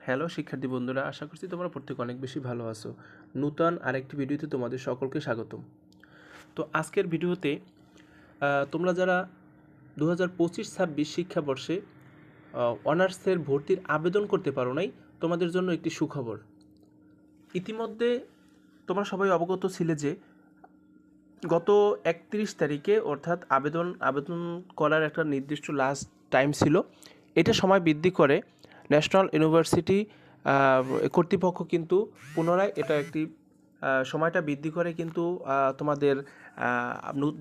Hello শিক্ষার্থী বন্ধুরা, আশা করছি তোমরা প্রত্যেকে অনেক বেশি ভালো আছো। নূতন আরেকটি ভিডিওতে তোমাদের সকলকে স্বাগতম। তো আজকের ভিডিওতে তোমরা যারা 2025-26 শিক্ষাবর্ষে অনার্সের ভর্তির আবেদন করতে পারো নাই, তোমাদের জন্য একটি সুখবর। ইতিমধ্যে তোমরা সবাই অবগত ছিলে যে গত 31 তারিখে অর্থাৎ আবেদন করার একটা নির্দিষ্ট লাস্ট টাইম ছিল। এটা সময় বৃদ্ধি করে ন্যাশনাল ইউনিভার্সিটি কর্তৃপক্ষ কিন্তু পুনরায় এটা একটি সময়টা বৃদ্ধি করে কিন্তু তোমাদের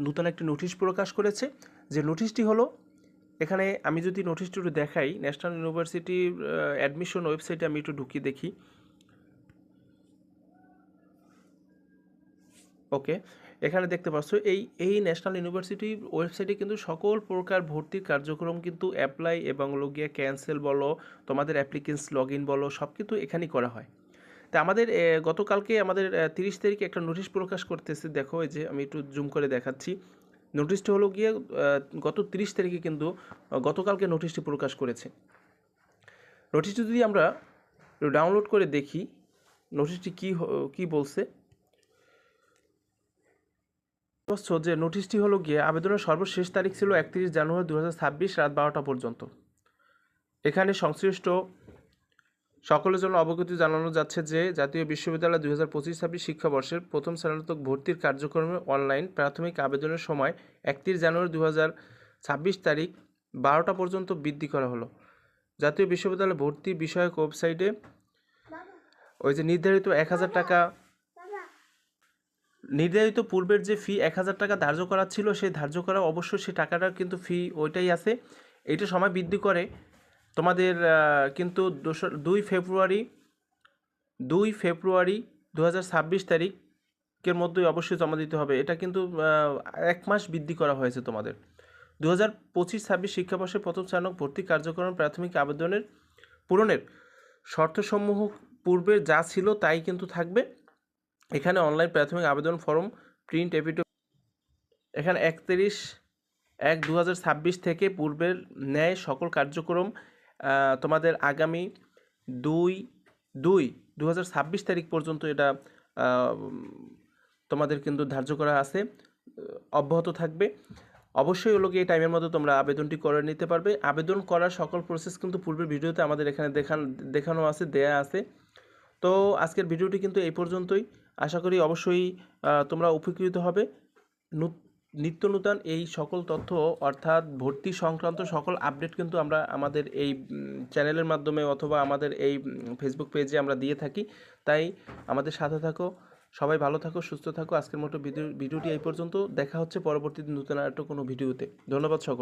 নূতন একটি নোটিশ প্রকাশ করেছে। যে নোটিশটি হলো, এখানে আমি যদি নোটিশটি একটু দেখাই, ন্যাশনাল ইউনিভার্সিটির অ্যাডমিশন ওয়েবসাইটে আমি একটু ঢুকিয়ে দেখি। ওকে, এখানে দেখতে পাচ্ছ এই ন্যাশনাল ইউনিভার্সিটি ওয়েবসাইটে কিন্তু সকল প্রকার ভর্তির কার্যক্রম কিন্তু অ্যাপ্লাই এবং লগিয়া ক্যান্সেল বলো, তোমাদের অ্যাপ্লিকেন্স লগ ইন বলো, সব কিন্তু এখানেই করা হয়। তা আমাদের গতকালকে আমাদের 30 তারিখে একটা নোটিশ প্রকাশ করতেছে। দেখো, এই যে আমি একটু জুম করে দেখাচ্ছি। নোটিশটি হলো গিয়ে গত 30 তারিখে কিন্তু গতকালকে নোটিশটি প্রকাশ করেছে। নোটিশটি যদি আমরা ডাউনলোড করে দেখি, নোটিশটি কি বলছে। যে নোটিশটি হলো গিয়ে আবেদনের সর্বশেষ তারিখ ছিল 31 জানুয়ারি 2026 রাত 12টা পর্যন্ত। এখানে সংশ্লিষ্ট সকলের জন্য অবগতি জানানো যাচ্ছে যে জাতীয় বিশ্ববিদ্যালয় 2025-26 শিক্ষাবর্ষের প্রথম স্নাতক ভর্তির কার্যক্রমে অনলাইন প্রাথমিক আবেদনের সময় 31 জানুয়ারি 2026 তারিখ 12টা পর্যন্ত বৃদ্ধি করা হলো। জাতীয় বিশ্ববিদ্যালয় ভর্তি বিষয়ক ওয়েবসাইটে ওই যে নির্ধারিত 1000 টাকা, নির্ধারিত পূর্বের যে ফি 1000 টাকা ধার্য করা ছিল, সেই ধার্য করা অবশ্যই সেই টাকাটা কিন্তু ফি ওইটাই আছে। এইটা সময় বৃদ্ধি করে তোমাদের কিন্তু 2 ফেব্রুয়ারি 2026 তারিখের মধ্যেই অবশ্যই জমা দিতে হবে। এটা কিন্তু 1 মাস বৃদ্ধি করা হয়েছে তোমাদের। 2025-26 শিক্ষাবর্ষে প্রথম স্নাতক ভর্তি কার্যক্রম প্রাথমিক আবেদনের পূরণের শর্তসমূহ পূর্বে যা ছিল তাই কিন্তু থাকবে। এখানে অনলাইন প্রাথমিক আবেদন ফর্ম প্রিন্ট এপিটো এখানে 31/1/2026 থেকে পূর্বের ন্যায় সকল কার্যক্রম তোমাদের আগামী 2/2/2026 তারিখ পর্যন্ত এটা তোমাদের কিন্তু ধার্য করা আছে, অব্যাহত থাকবে। অবশ্যই হলো এই টাইমের মধ্যে তোমরা আবেদনটি করে নিতে পারবে। আবেদন করার সকল প্রসেস কিন্তু পূর্বের ভিডিওতে আমাদের এখানে দেখানো আছে, দেয়া আছে। তো আজকের ভিডিওটি কিন্তু এই পর্যন্তই। আশা করি অবশ্যই তোমরা উপকৃত হবে। নিত্য নূতন এই সকল তথ্য অর্থাৎ ভর্তি সংক্রান্ত সকল আপডেট কিন্তু আমরা আমাদের এই চ্যানেলের মাধ্যমে অথবা আমাদের এই ফেসবুক পেজে আমরা দিয়ে থাকি। তাই আমাদের সাথে থাকো, সবাই ভালো থাকো, সুস্থ থাকো। আজকের মতো ভিডিওটি এই পর্যন্ত। দেখা হচ্ছে পরবর্তী নতুন একটা কোনো ভিডিওতে। ধন্যবাদ সকল।